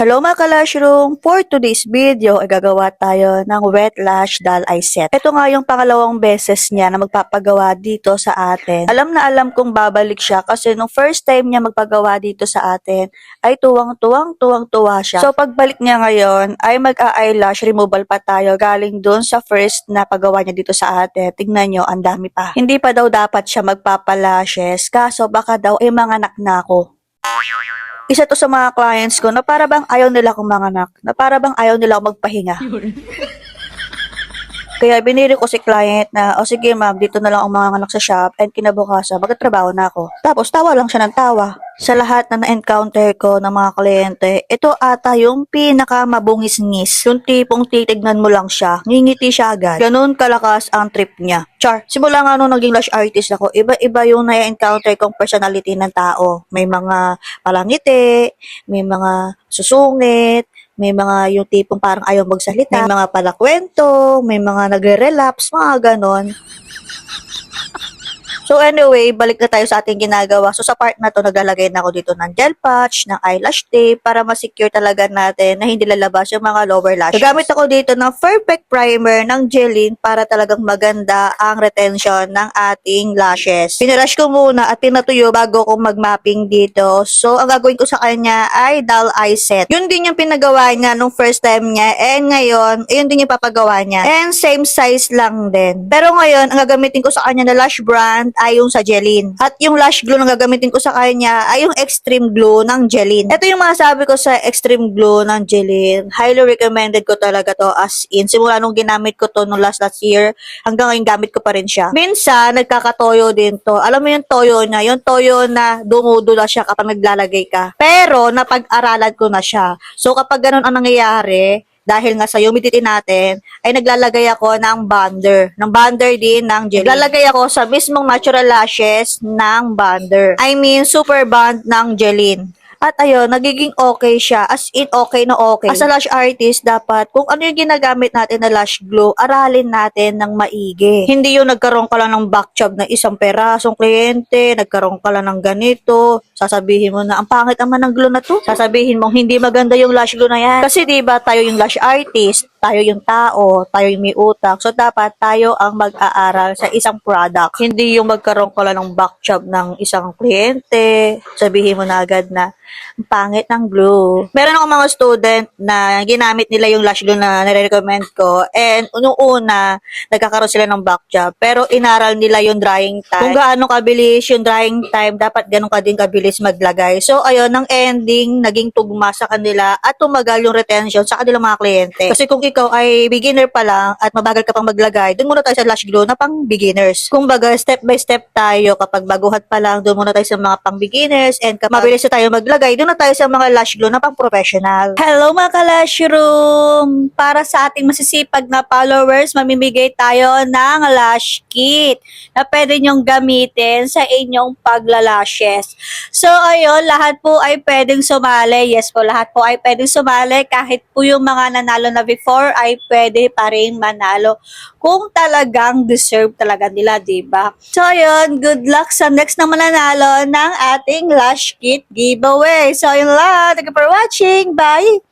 Hello mga ka-Lashroom! For today's video ay gagawa tayo ng wet lash doll eye set. Ito nga yung pangalawang beses niya na magpapagawa dito sa atin. Alam na alam kong babalik siya kasi nung first time niya magpagawa dito sa atin ay tuwang-tuwang siya. So pagbalik niya ngayon ay mag-eyelash removal pa tayo galing dun sa first na pagawa niya dito sa atin. Tingnan nyo, ang dami pa. Hindi pa daw dapat siya magpapalashes kaso baka daw ay manganak na ako. Isa to sa mga clients ko na para bang ayaw nila akong manganak, na para bang ayaw nila akong magpahinga. Kaya binili ko si client na, o sige ma'am, dito na lang ang mga anak sa shop and kinabukasan, magtatrabaho na ako. Tapos tawa lang siya ng tawa. Sa lahat na na-encounter ko ng mga kliyente, ito ata yung pinaka-mabungis-ngis. Yung tipong titignan mo lang siya, ngingiti siya agad. Ganun kalakas ang trip niya. Char, simula nga nung naging lash artist ako, iba-iba yung na-encounter kong personality ng tao. May mga palangiti, may mga susungit, may mga yung tipong parang ayaw magsalita, may mga palakwento, may mga nagre-relapse, mga ganon. So anyway, balik na tayo sa ating ginagawa. So sa part na to, naglalagay na ako dito ng gel patch, ng eyelash tape, para ma-secure talaga natin na hindi lalabas yung mga lower lashes. So, gamit ako dito ng perfect primer ng Gelin para talagang maganda ang retention ng ating lashes. Pinarush ko muna at pinatuyo bago ko mag-mapping dito. So ang gagawin ko sa kanya ay doll eye set. Yun din yung pinagawa niya nung first time niya, and ngayon, yun din yung papagawa niya. And same size lang din. Pero ngayon, ang gagamitin ko sa kanya na lash brand ay yung sa Gelin. At yung lash glue na gagamitin ko sa kanya ay yung extreme glue ng Gelin. Ito yung masasabi ko sa extreme glue ng Gelin. Highly recommended ko talaga to, as in. Simula nung ginamit ko to nung last year, hanggang ngayon gamit ko pa rin siya. Minsan, nagkakatoyo din to. Alam mo yung toyo niya? Yung toyo na dumudula siya kapag naglalagay ka. Pero, napag-aralan ko na siya. So, kapag ganun ang nangyayari, dahil nga sa humidity natin, ay naglalagay ako ng bonder. Ng bonder din ng Gelin. Naglalagay ako sa mismong natural lashes ng bonder. I mean, super bond ng Gelin. At ayun, nagiging okay siya. As in, okay na okay. As a lash artist, dapat kung ano yung ginagamit natin na lash glue, aralin natin ng maigi. Hindi yung nagkaroon ka lang ng back job na isang perasong kliyente, nagkaroon ka lang ng ganito, sasabihin mo na, ang pangit naman ng glue na to. Sasabihin mo, hindi maganda yung lash glue na yan. Kasi diba, tayo yung lash artist, tayo yung tao, tayo yung may utak. So, dapat tayo ang mag-aaral sa isang product. Hindi yung magkaroon ka lang ng back job ng isang kliyente, sabihin mo na agad na, ang pangit ng glue. Meron ako mga student na ginamit nila yung lash glue na nire-recommend ko, and unang una, nagkakaroon sila ng back job, pero inaral nila yung drying time. Kung gaano kabilis yung drying time, dapat ganun ka din kabilis maglagay. So, ayun, ang ending, naging tugma sa kanila at tumagal yung retention sa kanilang mga kliyente. Kasi kung ikaw ay beginner pa lang at mabagal ka pang maglagay, dun muna tayo sa lash glue na pang beginners. Kung baga, step by step tayo, kapag baguhat pa lang, dun muna tayo sa mga pang beginners, and kapag mabilis na tayo maglagay, doon na tayo sa mga lash glue na pang professional. Hello mga ka-Lashroom! Para sa ating masisipag na followers, mamimigay tayo ng lash kit na pwede nyong gamitin sa inyong paglalashes. So ayun, lahat po ay pwedeng sumali. Yes po, lahat po ay pwedeng sumali. Kahit po yung mga nanalo na before ay pwede pa rin manalo kung talagang deserve talaga nila, diba? So ayun, good luck sa next na mananalo ng ating lash kit giveaway. So yun lang. Thank you for watching. Bye!